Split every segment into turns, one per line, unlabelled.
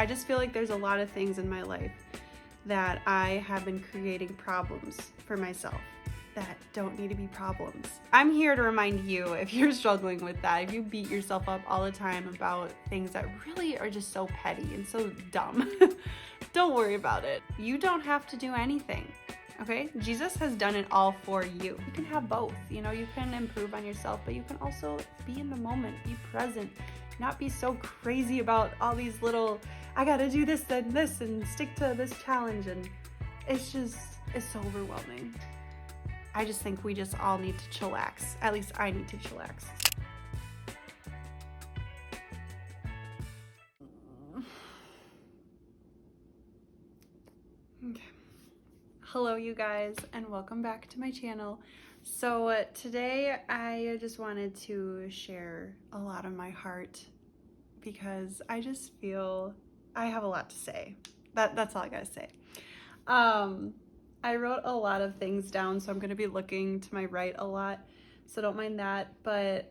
I just feel like there's a lot of things in my life that I have been creating problems for myself that don't need to be problems. I'm here to remind you, if you're struggling with that, if you beat yourself up all the time about things that really are just so petty and so dumb, don't worry about it. You don't have to do anything. Okay? Jesus has done it all for you. You can have both. You know, you can improve on yourself, but you can also be in the moment, be present, not be so crazy about all these little, I gotta do this and this and stick to this challenge. And it's so overwhelming. I just think we just all need to chillax. At least I need to chillax. Okay. Hello you guys, and welcome back to my channel. So today I just wanted to share a lot of my heart because I just feel I have a lot to say. That's all I gotta say. I wrote a lot of things down, so I'm gonna be looking to my right a lot, so don't mind that. But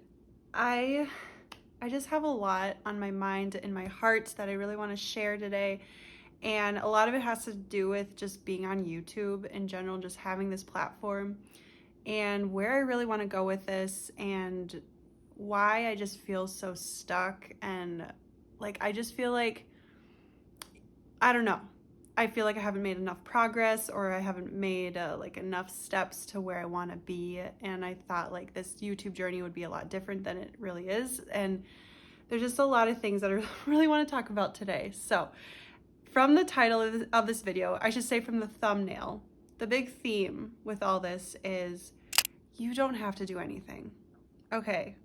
I just have a lot on my mind and my heart that I really want to share today. And a lot of it has to do with just being on YouTube in general, just having this platform, and where I really want to go with this, and why I just feel so stuck. And like, I just feel like, I don't know. I feel like I haven't made enough progress, or I haven't made like enough steps to where I want to be. And I thought like this YouTube journey would be a lot different than it really is. And there's just a lot of things that I really want to talk about today. So from the title of this video, I should say from the thumbnail, the big theme with all this is you don't have to do anything. Okay.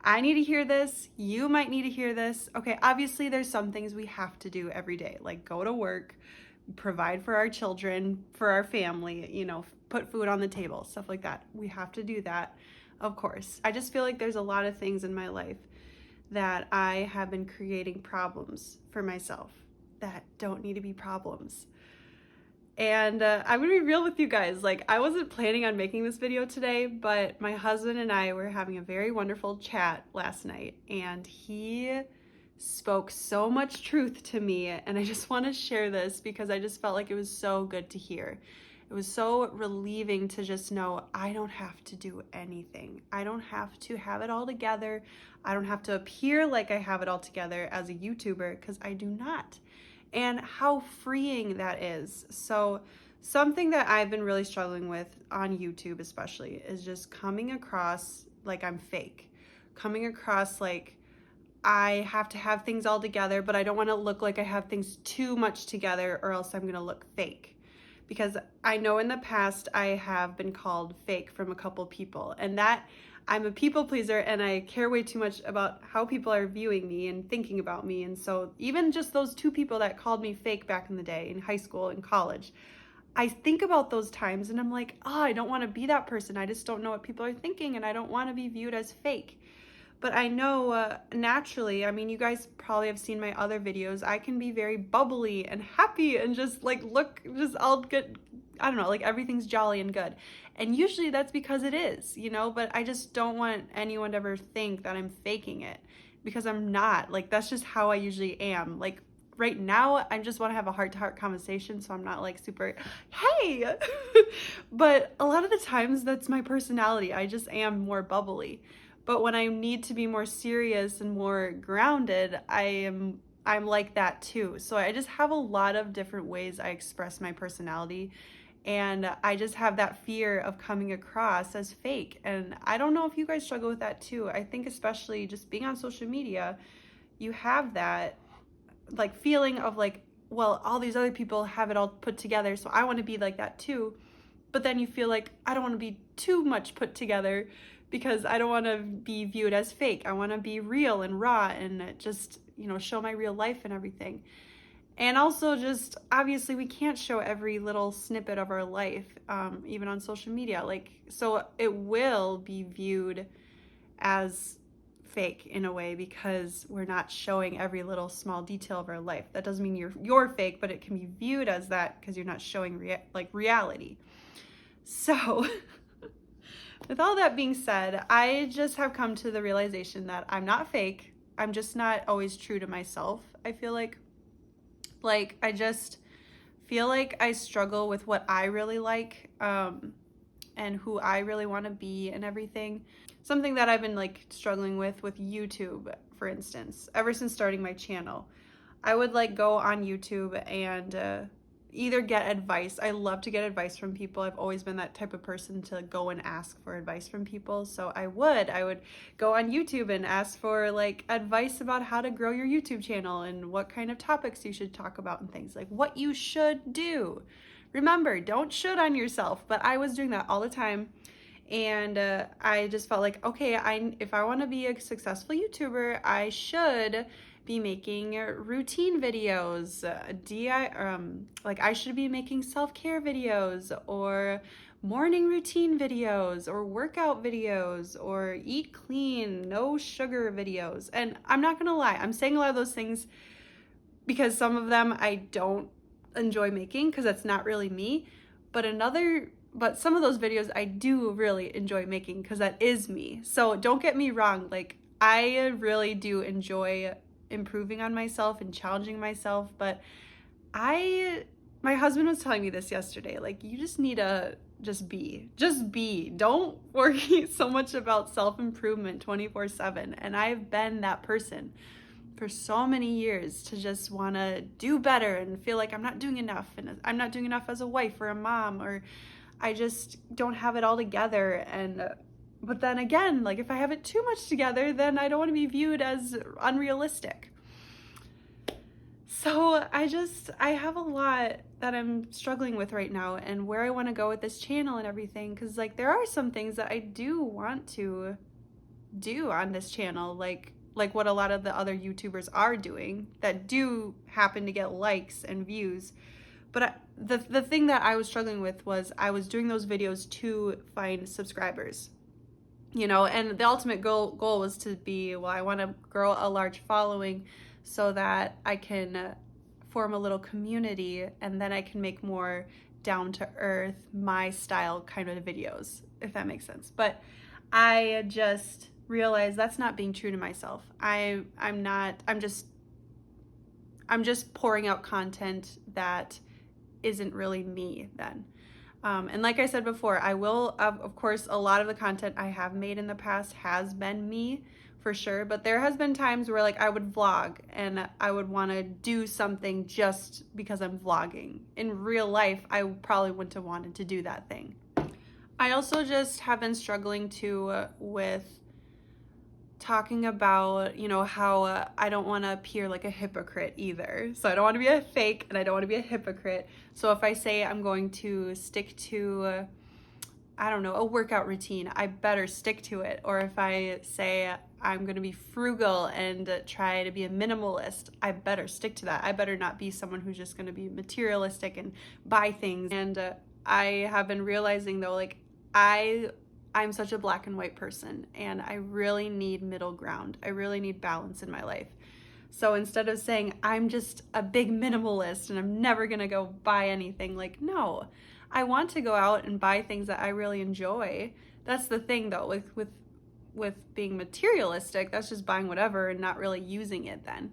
I need to hear this. You might need to hear this. Okay, obviously there's some things we have to do every day, like go to work, provide for our children, for our family, you know, put food on the table, stuff like that. We have to do that, of course. I just feel like there's a lot of things in my life that I have been creating problems for myself that don't need to be problems. And I'm gonna be real with you guys. Like, I wasn't planning on making this video today, but my husband and I were having a very wonderful chat last night, and he spoke so much truth to me, and I just want to share this because I just felt like it was so good to hear. It was so relieving to just know I don't have to do anything. I don't have to have it all together. I don't have to appear like I have it all together as a YouTuber, because I do not. And how freeing that is. So something that I've been really struggling with on YouTube especially is just coming across like I'm fake. Coming across like I have to have things all together, but I don't want to look like I have things too much together, or else I'm going to look fake. Because I know in the past I have been called fake from a couple people, and that I'm a people pleaser, and I care way too much about how people are viewing me and thinking about me. And so even just those two people that called me fake back in the day in high school and college, I think about those times and I'm like, oh, I don't want to be that person. I just don't know what people are thinking, and I don't want to be viewed as fake. But I know naturally, I mean, you guys probably have seen my other videos, I can be very bubbly and happy and just like look just all good. I don't know, like everything's jolly and good. And usually that's because it is, you know, but I just don't want anyone to ever think that I'm faking it, because I'm not. Like, that's just how I usually am. Like right now, I just want to have a heart-to-heart conversation, so I'm not like super, hey, but a lot of the times that's my personality. I just am more bubbly. But when I need to be more serious and more grounded, I'm like that too. So I just have a lot of different ways I express my personality, and I just have that fear of coming across as fake. And I don't know if you guys struggle with that too. I think especially just being on social media, you have that like feeling of like, well, all these other people have it all put together, so I want to be like that too. But then you feel like I don't want to be too much put together, because I don't want to be viewed as fake. I want to be real and raw and just, you know, show my real life and everything. And also just, obviously we can't show every little snippet of our life, even on social media. Like, so it will be viewed as fake in a way, because we're not showing every little small detail of our life. That doesn't mean you're fake, but it can be viewed as that because you're not showing reality. So with all that being said, I just have come to the realization that I'm not fake. I'm just not always true to myself. I feel like I just feel like I struggle with what I really like, and who I really want to be and everything. Something that I've been like struggling with YouTube, for instance, ever since starting my channel. I would like go on YouTube and either get advice. I love to get advice from people. I've always been that type of person to go and ask for advice from people. So I would go on YouTube and ask for like advice about how to grow your YouTube channel and what kind of topics you should talk about and things like what you should do. Remember, don't should on yourself, but I was doing that all the time. And I just felt like, okay, if I want to be a successful YouTuber, I should be making routine videos, like I should be making self-care videos or morning routine videos or workout videos or eat clean, no sugar videos. And I'm not gonna lie, I'm saying a lot of those things because some of them I don't enjoy making because that's not really me, but some of those videos I do really enjoy making because that is me. So don't get me wrong, like I really do enjoy improving on myself and challenging myself, but my husband was telling me this yesterday, like you just need to just be. Don't worry so much about self-improvement 24/7. And I've been that person for so many years to just want to do better and feel like I'm not doing enough and I'm not doing enough as a wife or a mom, or I just don't have it all together. And but then again, like if I have it too much together, then I don't want to be viewed as unrealistic. So I have a lot that I'm struggling with right now and where I want to go with this channel and everything. Cause like there are some things that I do want to do on this channel, like what a lot of the other YouTubers are doing that do happen to get likes and views. But the thing that I was struggling with was I was doing those videos to find subscribers, and the ultimate goal was to be, well, I want to grow a large following so that I can form a little community and then I can make more down to earth, my style kind of videos, if that makes sense. But I just realized that's not being true to myself. I'm just pouring out content that isn't really me then. And like I said before, I will, of course, a lot of the content I have made in the past has been me for sure, but there has been times where like I would vlog and I would want to do something just because I'm vlogging. In real life, I probably wouldn't have wanted to do that thing. I also just have been struggling with talking about, how I don't want to appear like a hypocrite either. So I don't want to be a fake and I don't want to be a hypocrite. So if I say I'm going to stick to, I don't know, a workout routine, I better stick to it. Or if I say I'm going to be frugal and try to be a minimalist, I better stick to that. I better not be someone who's just going to be materialistic and buy things. And I have been realizing though, like I'm such a black and white person and I really need middle ground. I really need balance in my life. So instead of saying I'm just a big minimalist and I'm never gonna go buy anything, like no, I want to go out and buy things that I really enjoy. That's the thing though, with being materialistic, that's just buying whatever and not really using it then.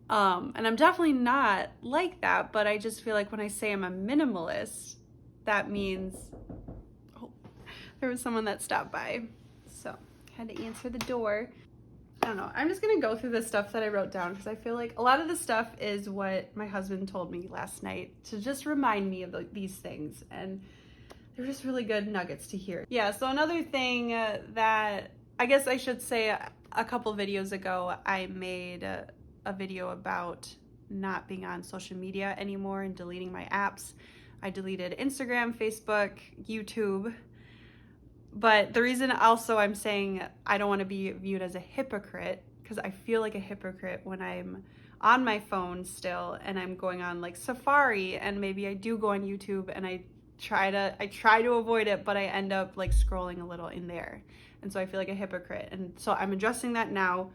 And I'm definitely not like that, but I just feel like when I say I'm a minimalist, that means there was someone that stopped by, so I had to answer the door. I don't know. I'm just going to go through the stuff that I wrote down because I feel like a lot of the stuff is what my husband told me last night to just remind me of these things, and they're just really good nuggets to hear. Yeah, so another thing that I guess I should say, a couple videos ago, I made a video about not being on social media anymore and deleting my apps. I deleted Instagram, Facebook, YouTube. But the reason also I'm saying I don't want to be viewed as a hypocrite, because I feel like a hypocrite when I'm on my phone still and I'm going on like Safari, and maybe I do go on YouTube and I try to avoid it, but I end up like scrolling a little in there. And so I feel like a hypocrite. And so I'm addressing that now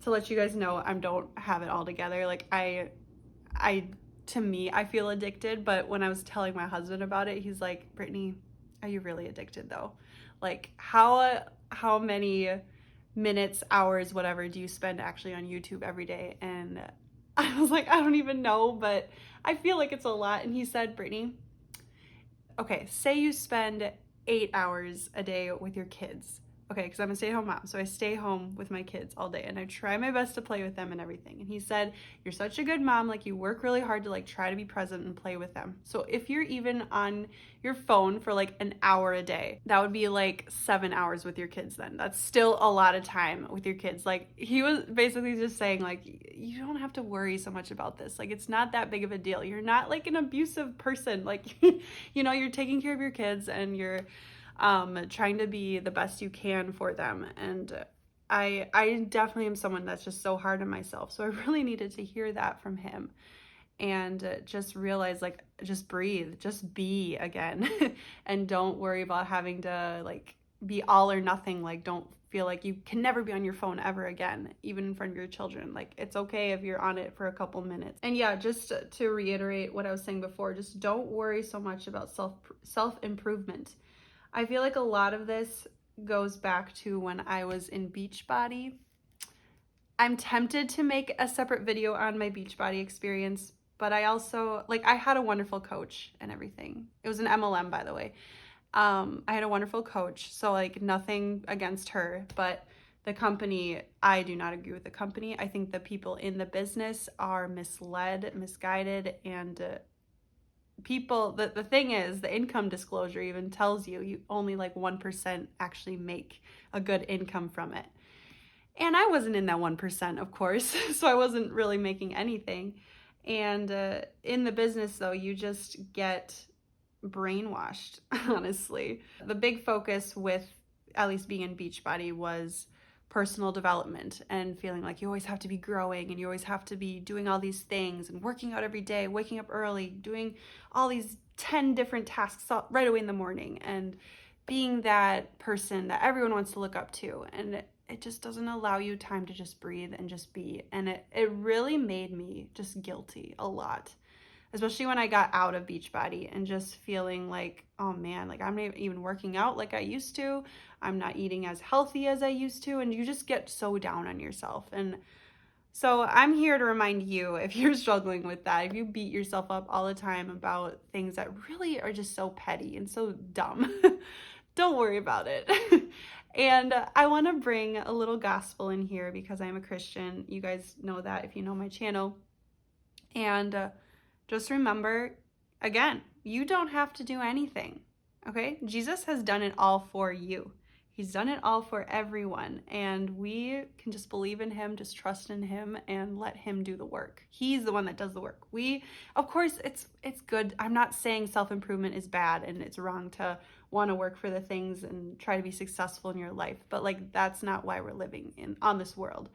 to let you guys know I don't have it all together. Like to me, I feel addicted, but when I was telling my husband about it, he's like, Brittany, are you really addicted though? Like how many minutes, hours, whatever do you spend actually on YouTube every day? And I was like, I don't even know, but I feel like it's a lot. And he said, Brittany, okay, say you spend 8 hours a day with your kids. Okay, because I'm a stay-at-home mom, so I stay home with my kids all day, and I try my best to play with them and everything. And he said, you're such a good mom, like you work really hard to like try to be present and play with them. So if you're even on your phone for like an hour a day, that would be like 7 hours with your kids then. That's still a lot of time with your kids. Like he was basically just saying like, you don't have to worry so much about this. Like it's not that big of a deal. You're not like an abusive person. Like, you know, you're taking care of your kids and you're trying to be the best you can for them. And I definitely am someone that's just so hard on myself. So I really needed to hear that from him and just realize like, just breathe, just be again. And don't worry about having to like be all or nothing. Like don't feel like you can never be on your phone ever again, even in front of your children. Like it's okay if you're on it for a couple minutes. And yeah, just to reiterate what I was saying before, just don't worry so much about self-improvement. I feel like a lot of this goes back to when I was in Beachbody. I'm tempted to make a separate video on my Beachbody experience, but I also, like, I had a wonderful coach and everything. It was an MLM, by the way. I had a wonderful coach, so like nothing against her, but the company, I do not agree with the company. I think the people in the business are misled, misguided, and people, the thing is, the income disclosure even tells you only like 1% actually make a good income from it. And I wasn't in that 1%, of course, so I wasn't really making anything. And in the business, though, you just get brainwashed, honestly. The big focus with at least being in Beachbody was personal development and feeling like you always have to be growing and you always have to be doing all these things and working out every day, waking up early, doing all these 10 different tasks right away in the morning and being that person that everyone wants to look up to. And it just doesn't allow you time to just breathe and just be. And it really made me just guilty a lot, especially when I got out of Beachbody and just feeling like, oh man, like I'm not even working out like I used to. I'm not eating as healthy as I used to. And you just get so down on yourself. And so I'm here to remind you, if you're struggling with that, if you beat yourself up all the time about things that really are just so petty and so dumb, don't worry about it. And I want to bring a little gospel in here because I'm a Christian. You guys know that if you know my channel. And just remember, again, you don't have to do anything, okay? Jesus has done it all for you. He's done it all for everyone, and we can just believe in him, just trust in him, and let him do the work. He's the one that does the work. Of course, it's good. I'm not saying self-improvement is bad and it's wrong to want to work for the things and try to be successful in your life, but like that's not why we're living on this world.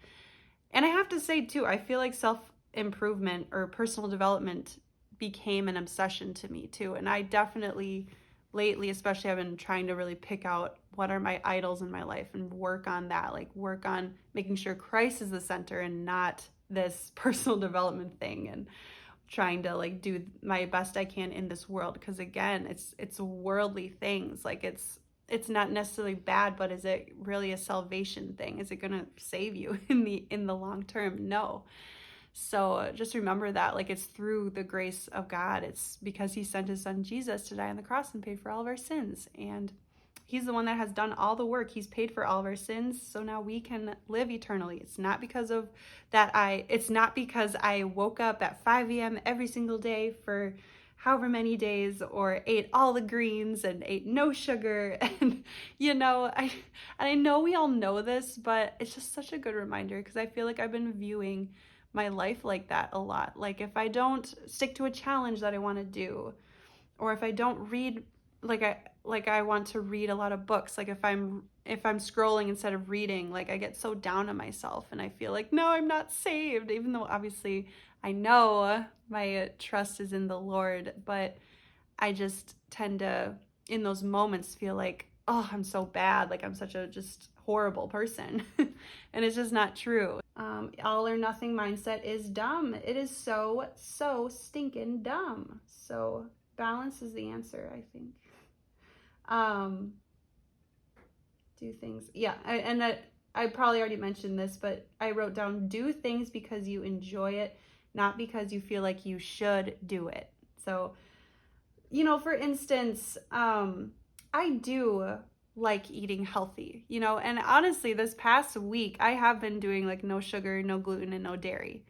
And I have to say too, I feel like self-improvement or personal development became an obsession to me too. And I definitely lately, especially, I've been trying to really pick out what are my idols in my life and work on that, like work on making sure Christ is the center and not this personal development thing, and trying to like do my best I can in this world. Because again, it's worldly things. Like it's not necessarily bad, but is it really a salvation thing? Is it going to save you in the long term? No. So just remember that, like, it's through the grace of God. It's because he sent his son Jesus to die on the cross and pay for all of our sins. And he's the one that has done all the work. He's paid for all of our sins. So now we can live eternally. It's not because of that it's not because I woke up at 5 a.m. every single day for however many days, or ate all the greens and ate no sugar. And, you know, I know we all know this, but it's just such a good reminder because I feel like I've been viewing my life like that a lot. Like if I don't stick to a challenge that I want to do, or if I don't read like I want to read a lot of books, like if I'm scrolling instead of reading, like I get so down on myself and I feel like, no, I'm not saved, even though obviously I know my trust is in the Lord, but I just tend to in those moments feel like, oh, I'm so bad, like I'm such a just horrible person. And it's just not true. All or nothing mindset is dumb. It is so stinking dumb. So balance is the answer, I think. Do things, yeah, and that I probably already mentioned this, but I wrote down, do things because you enjoy it, not because you feel like you should do it. So, you know, for instance, I do like eating healthy, you know, and honestly, this past week, I have been doing like no sugar, no gluten, and no dairy.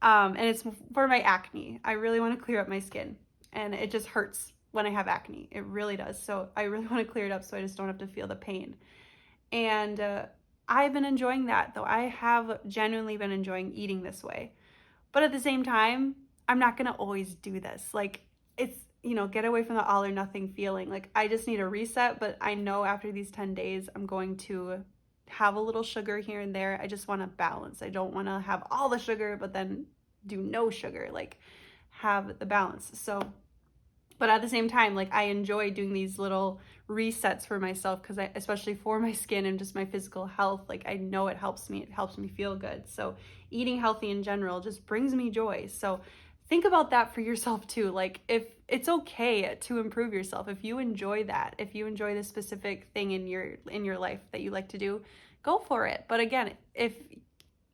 And it's for my acne. I really want to clear up my skin, and it just hurts when I have acne. It really does. So I really want to clear it up so I just don't have to feel the pain. And I've been enjoying that, though. I have genuinely been enjoying eating this way. But at the same time, I'm not going to always do this. Like, it's, you know, get away from the all or nothing feeling. Like, I just need a reset, but I know after these 10 days, I'm going to have a little sugar here and there. I just want to balance. I don't want to have all the sugar, but then do no sugar. Like, have the balance. So, but at the same time, like, I enjoy doing these little resets for myself because especially for my skin and just my physical health, like, I know it helps me feel good. So eating healthy in general just brings me joy. So think about that for yourself too. Like, if it's okay to improve yourself, if you enjoy that, if you enjoy this specific thing in your life that you like to do, go for it. But again, if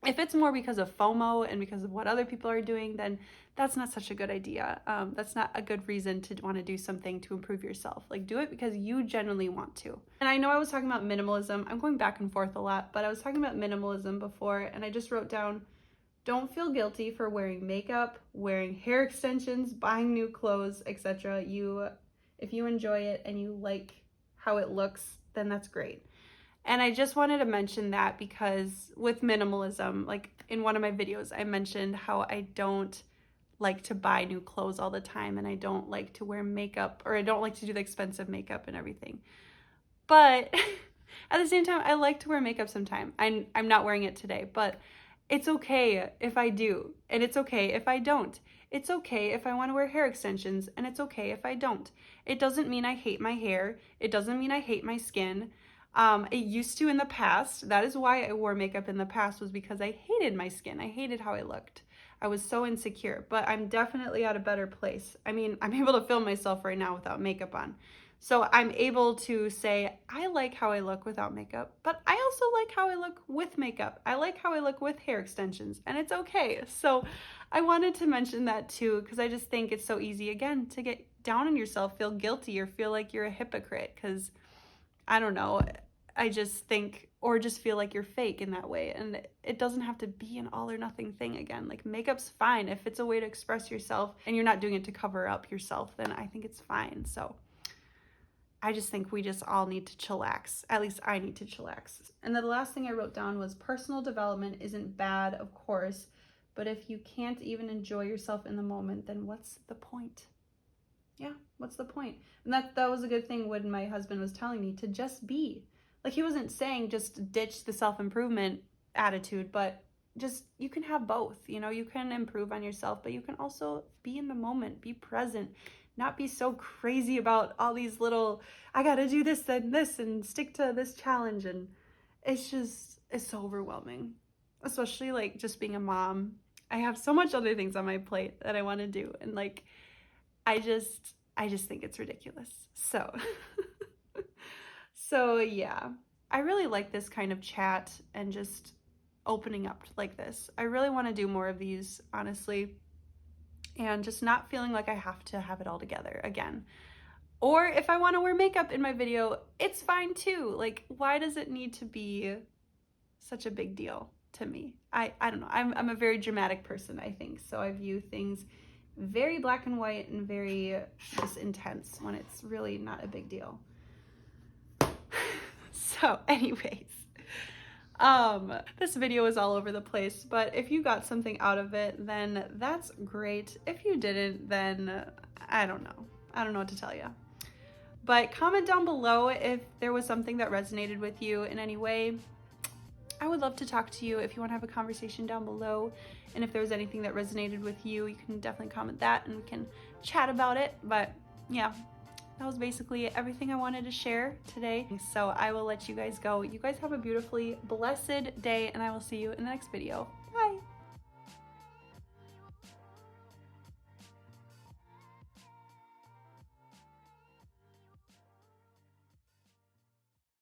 it's more because of FOMO and because of what other people are doing, then that's not such a good idea. That's not a good reason to want to do something to improve yourself. Like, do it because you genuinely want to. And I know I was talking about minimalism. I'm going back and forth a lot, but I was talking about minimalism before, and I just wrote down, don't feel guilty for wearing makeup, wearing hair extensions, buying new clothes, etc. If you enjoy it and you like how it looks, then that's great. And I just wanted to mention that because with minimalism, like in one of my videos, I mentioned how I don't like to buy new clothes all the time, and I don't like to wear makeup, or I don't like to do the expensive makeup and everything. But at the same time, I like to wear makeup sometime. I'm not wearing it today, but it's okay if I do, and it's okay if I don't. It's okay if I want to wear hair extensions, and it's okay if I don't. It doesn't mean I hate my hair. It doesn't mean I hate my skin. It used to in the past. That is why I wore makeup in the past, was because I hated my skin. I hated how I looked. I was so insecure, but I'm definitely at a better place. I mean, I'm able to film myself right now without makeup on. So I'm able to say, I like how I look without makeup, but I also like how I look with makeup. I like how I look with hair extensions, and it's okay. So I wanted to mention that too, because I just think it's so easy, again, to get down on yourself, feel guilty, or feel like you're a hypocrite, because I don't know, I just think, or just feel like you're fake in that way. And it doesn't have to be an all or nothing thing again. Like, makeup's fine. If it's a way to express yourself and you're not doing it to cover up yourself, then I think it's fine. So I just think we just all need to chillax. At least I need to chillax. And then the last thing I wrote down was, personal development isn't bad, of course, but if you can't even enjoy yourself in the moment, then what's the point? Yeah, what's the point? And that was a good thing when my husband was telling me to just be. Like, he wasn't saying just ditch the self-improvement attitude, but just, you can have both. You know, you can improve on yourself, but you can also be in the moment, be present, not be so crazy about all these little, I gotta do this and this and stick to this challenge. And it's so overwhelming, especially like just being a mom. I have so much other things on my plate that I want to do. And like, I just think it's ridiculous. So yeah, I really like this kind of chat and just opening up like this. I really want to do more of these, honestly, and just not feeling like I have to have it all together again. Or if I want to wear makeup in my video, it's fine too. Like, why does it need to be such a big deal to me? I don't know. I'm a very dramatic person, I think. So I view things very black and white and very just intense when it's really not a big deal. So anyways, this video is all over the place, but if you got something out of it, then that's great. If you didn't, then I don't know. I don't know what to tell you. But comment down below if there was something that resonated with you in any way. I would love to talk to you if you want to have a conversation down below. And if there was anything that resonated with you, you can definitely comment that and we can chat about it. But yeah, that was basically everything I wanted to share today. So I will let you guys go. You guys have a beautifully blessed day, and I will see you in the next video. Bye.